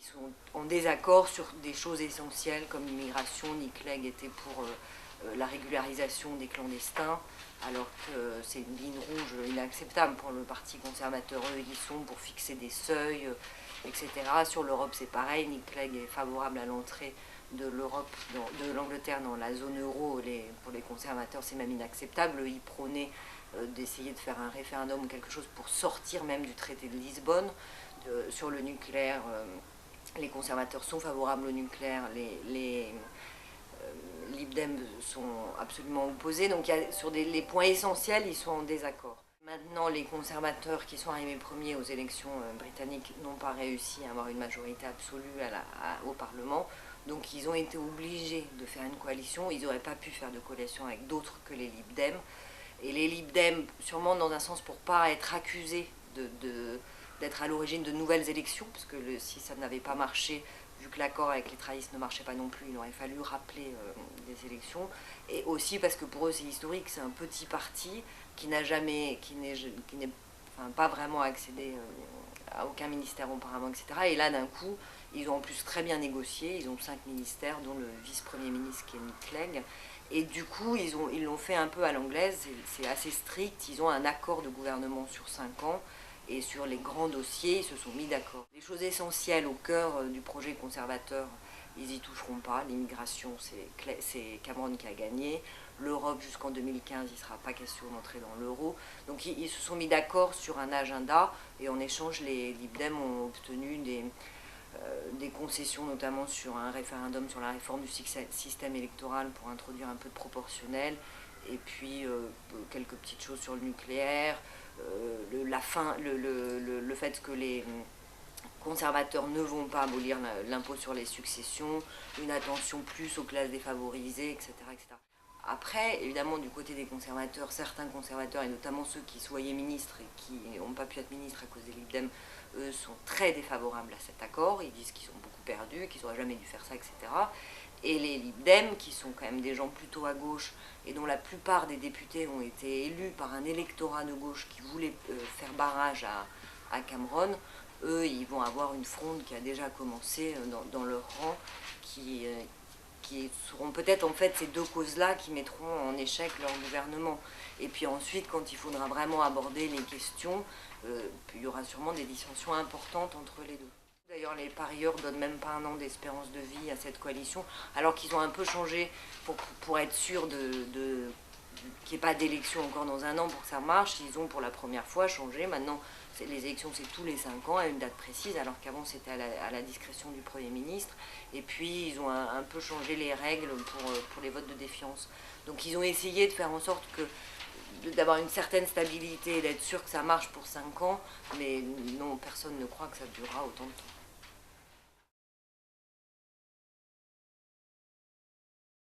Ils sont en désaccord sur des choses essentielles comme l'immigration. Nick Clegg était pour la régularisation des clandestins, alors que c'est une ligne rouge inacceptable pour le Parti conservateur. Eux, ils sont pour fixer des seuils, etc. Sur l'Europe, c'est pareil. Nick Clegg est favorable à l'entrée de l'Europe, de l'Angleterre dans la zone euro. Pour les conservateurs, c'est même inacceptable. Ils prônaient d'essayer de faire un référendum ou quelque chose pour sortir même du traité de Lisbonne. Sur le nucléaire, les conservateurs sont favorables au nucléaire, les Lib Dem sont absolument opposés. Donc sur les points essentiels, ils sont en désaccord. Maintenant, les conservateurs qui sont arrivés premiers aux élections britanniques n'ont pas réussi à avoir une majorité absolue au Parlement. Donc ils ont été obligés de faire une coalition. Ils n'auraient pas pu faire de coalition avec d'autres que les Lib Dem. Et les Lib Dem, sûrement dans un sens pour ne pas être accusés d'être à l'origine de nouvelles élections, parce que si ça n'avait pas marché, vu que l'accord avec les travaillistes ne marchait pas non plus, il aurait fallu rappeler des élections. Et aussi parce que pour eux c'est historique, c'est un petit parti qui n'est pas vraiment accédé à aucun ministère auparavant, etc. Et là d'un coup, ils ont en plus très bien négocié, ils ont 5 ministères, dont le vice-premier ministre qui est Nick Clegg. Et du coup, ils l'ont fait un peu à l'anglaise, c'est assez strict, ils ont un accord de gouvernement sur 5 ans, et sur les grands dossiers, ils se sont mis d'accord. Les choses essentielles au cœur du projet conservateur, ils n'y toucheront pas. L'immigration, c'est Cameron qui a gagné. L'Europe, jusqu'en 2015, il ne sera pas question d'entrer dans l'euro. Donc ils se sont mis d'accord sur un agenda, et en échange, les Lib Dem ont obtenu des concessions, notamment sur un référendum sur la réforme du système électoral pour introduire un peu de proportionnel, et puis quelques petites choses sur le nucléaire, le fait que les conservateurs ne vont pas abolir l'impôt sur les successions, une attention plus aux classes défavorisées, etc., etc. Après, évidemment, du côté des conservateurs, certains conservateurs, et notamment ceux qui se voyaient ministres et qui n'ont pas pu être ministres à cause des Lib Dem, eux sont très défavorables à cet accord. Ils disent qu'ils ont beaucoup perdu, qu'ils n'auraient jamais dû faire ça, etc. Et les Lib Dem, qui sont quand même des gens plutôt à gauche, et dont la plupart des députés ont été élus par un électorat de gauche qui voulait faire barrage à Cameron, eux, ils vont avoir une fronde qui a déjà commencé dans leur rang, qui seront peut-être en fait ces deux causes-là qui mettront en échec leur gouvernement. Et puis ensuite, quand il faudra vraiment aborder les questions, il y aura sûrement des dissensions importantes entre les deux. D'ailleurs, les parieurs ne donnent même pas un an d'espérance de vie à cette coalition, alors qu'ils ont un peu changé pour être sûrs qu'il n'y ait pas d'élection encore dans un an pour que ça marche. Ils ont pour la première fois changé. Maintenant, les élections, c'est tous les 5 ans à une date précise, alors qu'avant, c'était à la discrétion du Premier ministre. Et puis, ils ont un peu changé les règles pour les votes de défiance. Donc, ils ont essayé de faire en sorte d'avoir une certaine stabilité et d'être sûr que ça marche pour 5 ans, mais non, personne ne croit que ça durera autant de temps.